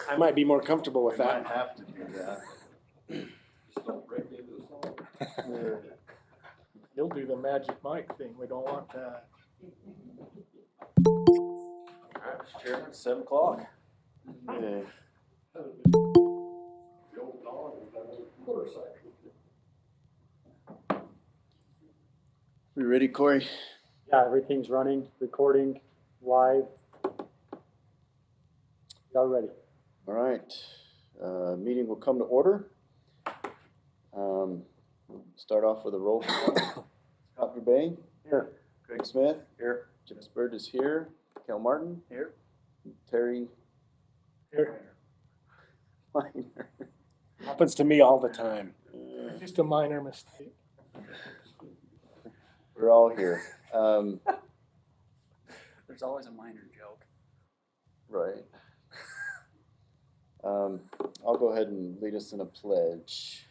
I might be more comfortable with We might that. have to do that. Just don't break into the song. He'll do the magic mic thing. We don't want that. All right, Mr. Chairman, 7 o'clock. Okay. The old dog with that old motorcycle. We ready, Corey? Yeah, everything's running, recording, live. Y'all ready? All right, meeting will come to order. Start off with a roll call. Scott Gerbay. Here. Craig Smith. Here. Jim Spurd is here. Kel Martin. Here. Terry Here, Minor. Happens to me all the time. just a minor mistake. We're all here. There's always a minor joke. Right. I'll go ahead and lead us in a pledge.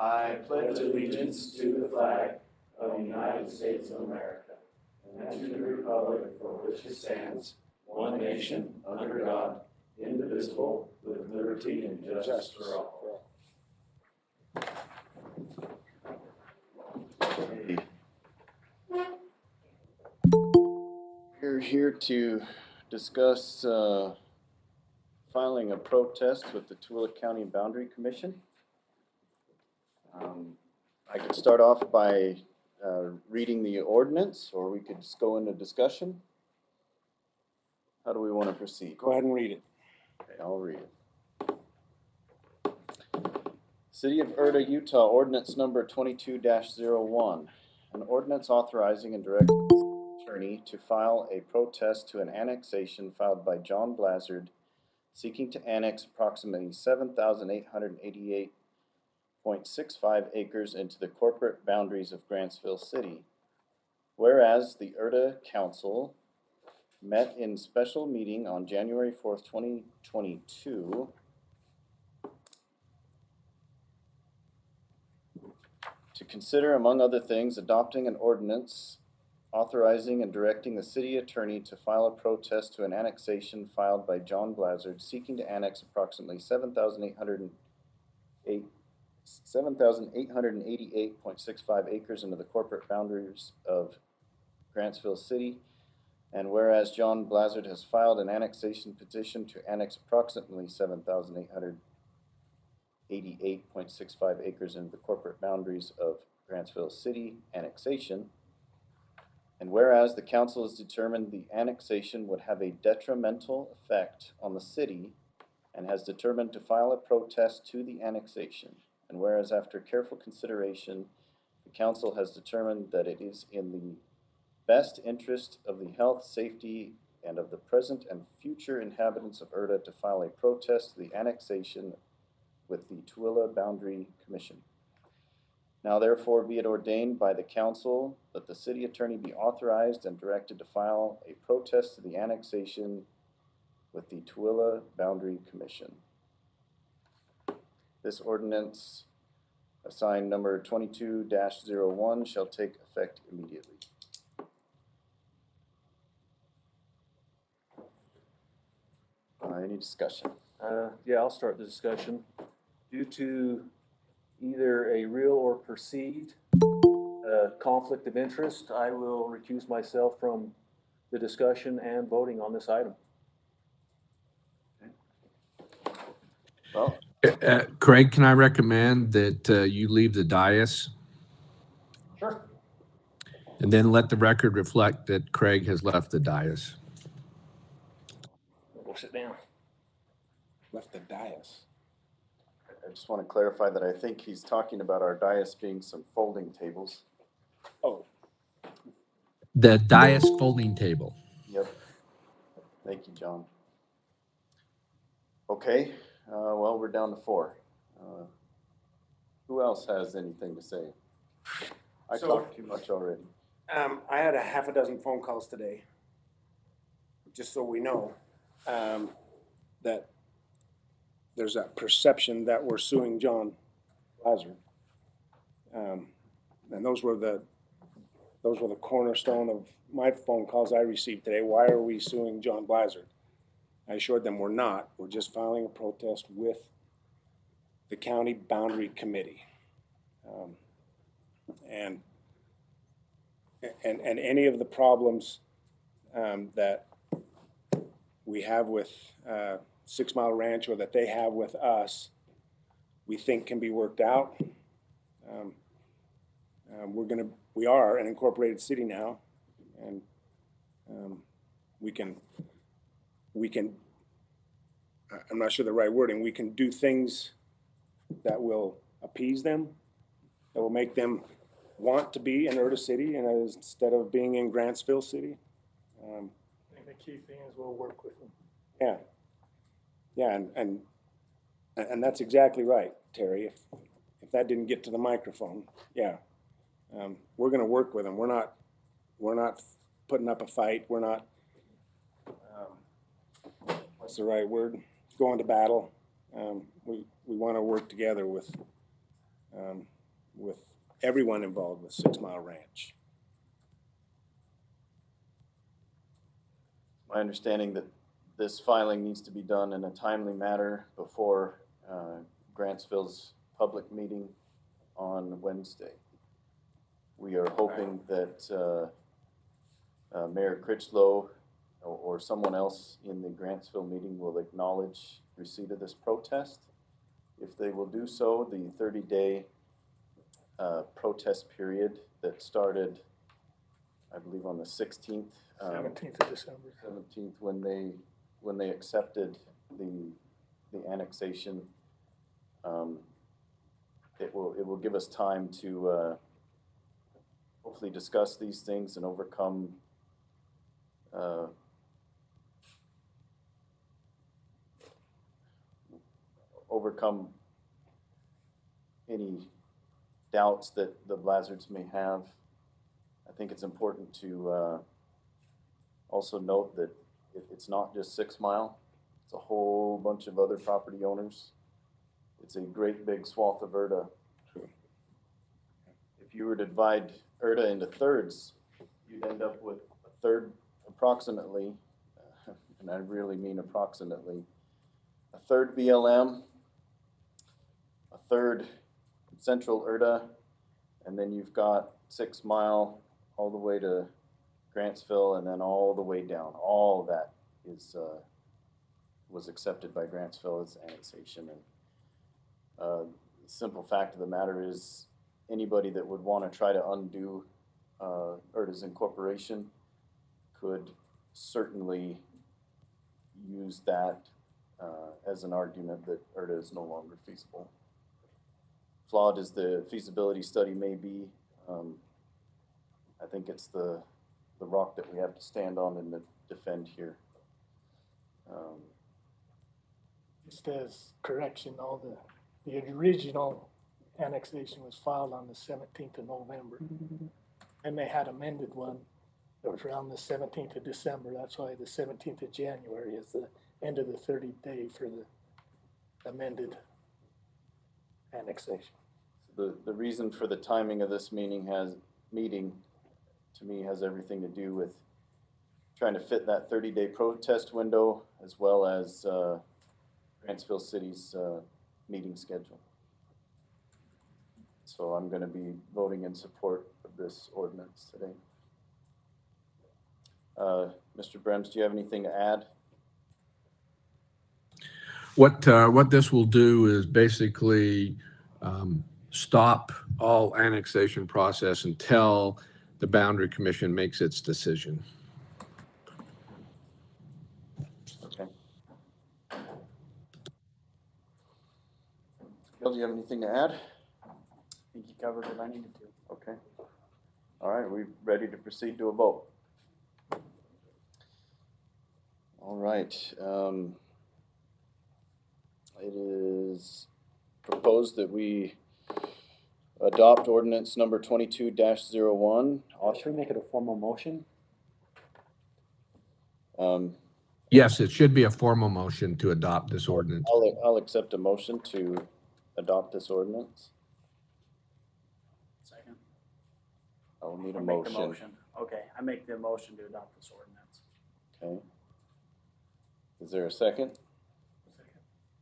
I pledge allegiance to the flag of the United States of America and to the republic for which it stands, one nation, under God, indivisible, with liberty and justice for all. We're here to discuss filing a protest with the Tooele County Boundary Commission. I could start off by reading the ordinance, or we could just go into discussion. How do we want to proceed? Go ahead and read it. Okay, I'll read it. City of Erda, Utah, ordinance number 22-01. An ordinance authorizing and directing the attorney to file a protest to an annexation filed by John Blazard seeking to annex approximately 7,888.65 acres into the corporate boundaries of Grantsville City. Whereas the Erda Council met in special meeting on January 4th, 2022 to consider, among other things, adopting an ordinance authorizing and directing the city attorney to file a protest to an annexation filed by John Blazard seeking to annex approximately 7,888.65 acres into the corporate boundaries of Grantsville City. And whereas John Blazard has filed an annexation petition to annex approximately 7,888.65 acres into the corporate boundaries of Grantsville City annexation. And whereas the council has determined the annexation would have a detrimental effect on the city and has determined to file a protest to the annexation. And whereas after careful consideration, the council has determined that it is in the best interest of the health, safety, and of the present and future inhabitants of Erda to file a protest to the annexation with the Tooele Boundary Commission. Now therefore be it ordained by the council that the city attorney be authorized and directed to file a protest to the annexation with the Tooele Boundary Commission. This ordinance, assigned number 22-01, shall take effect immediately. Any discussion? Yeah, I'll start the discussion. Due to either a real or perceived conflict of interest, I will recuse myself from the discussion and voting on this item. Well, Craig, can I recommend that you leave the dais Sure. and then let the record reflect that Craig has left the dais? We'll sit down. Left the dais. I just want to clarify that I think he's talking about our dais being some folding tables. Oh, The dais folding table. Yep. Thank you, John. Okay, well, we're down to 4. Who else has anything to say? I So- talked too much already. I had a half a dozen phone calls today, just so we know, that there's that perception that we're suing John Lazar. And those were the cornerstone of my phone calls I received today. Why are we suing John Blizzard? I assured them we're not. We're just filing a protest with the county boundary committee. And any of the problems that we have with 6 Mile Ranch or that they have with us, we think can be worked out. We are an incorporated city now, and we can, I'm not sure the right wording, we can do things that will appease them, that will make them want to be in Erda City and instead of being in Grantsville City. I think the key thing is we'll work with them. Yeah. Yeah, and that's exactly right, Terry. If that didn't get to the microphone, yeah. We're gonna work with them. We're not putting up a fight. We're not, what's the right word? Going to battle. We wanna work together with everyone involved with 6 Mile Ranch. My understanding that this filing needs to be done in a timely manner before Grantsville's public meeting on Wednesday. We are hoping that Mayor Critchlow or someone else in the Grantsville meeting will acknowledge receipt of this protest. If they will do so, the 30-day protest period that started, I believe, on the 16th. 17th of December. 17th, when they accepted the annexation, it will give us time to hopefully discuss these things and overcome any doubts that the Blizzards may have. I think it's important to also note that it's not just 6 Mile, it's a whole bunch of other property owners. It's a great big swath of Erda. If you were to divide Erda into thirds, you'd end up with a third approximately, and I really mean approximately, a third BLM, a third central Erda, and then you've got 6 Mile all the way to Grantsville, and then all the way down. All of that was accepted by Grantsville as annexation. And the simple fact of the matter is, anybody that would want to try to undo Erda's incorporation could certainly use that as an argument that Erda is no longer feasible. Flawed as the feasibility study may be, I think it's the rock that we have to stand on and defend here. Just as correction, all the original annexation was filed on the 17th of November. And they had amended one that was around the 17th of December. That's why the 17th of January is the end of the 30th day for the amended annexation. The reason for the timing of this meeting to me has everything to do with trying to fit that 30-day protest window as well as Grantsville City's meeting schedule. So I'm going to be voting in support of this ordinance today. Mr. Brems, do you have anything to add? What this will do is basically stop all annexation process until the Boundary Commission makes its decision. Okay. Bill, do you have anything to add? I think you covered what I needed to. Okay. All right, we're ready to proceed to a vote. All right. It is proposed that we adopt ordinance number 22-01. Should we make it a formal motion? Yes, it should be a formal motion to adopt this ordinance. I'll accept a motion to adopt this ordinance. Second. I'll need a Or make the motion. Okay, I make the motion to adopt this ordinance. Okay. Is there a second?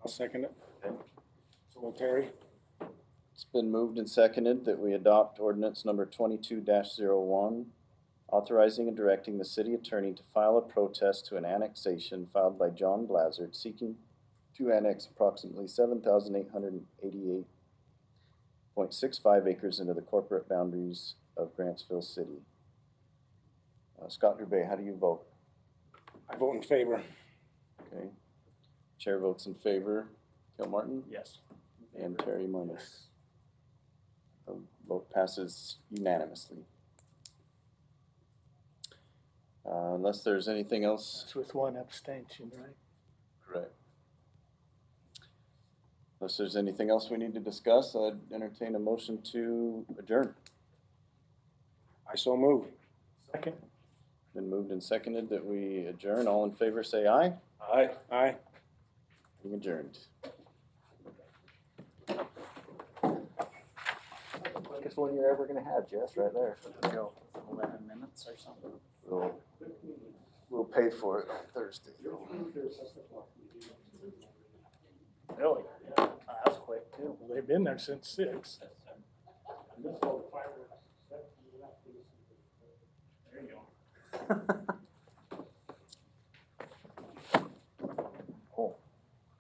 I'll second it. Okay. So Terry, It's been moved and seconded that we adopt ordinance number 22-01, authorizing and directing the city attorney to file a protest to an annexation filed by John Blazard seeking to annex approximately 7,888.65 acres into the corporate boundaries of Grantsville City. Scott Dubay, how do you vote? I vote in favor. Okay. Chair votes in favor. Gil Martin? Yes. And Terry Moniz. The vote passes unanimously. Unless there's anything else. It's with one abstention, right? Correct. Unless there's anything else we need to discuss, I'd entertain a motion to adjourn. I so move. Second. Been moved and seconded that we adjourn. All in favor say aye. Aye. Aye. Being adjourned. Quickest one you're ever gonna have, Jess, right there. Go 11 minutes or something. We'll pay for it on Thursday. Really? That was quick too. Well, they've been there since 6. There you go.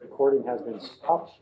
Recording has been stopped.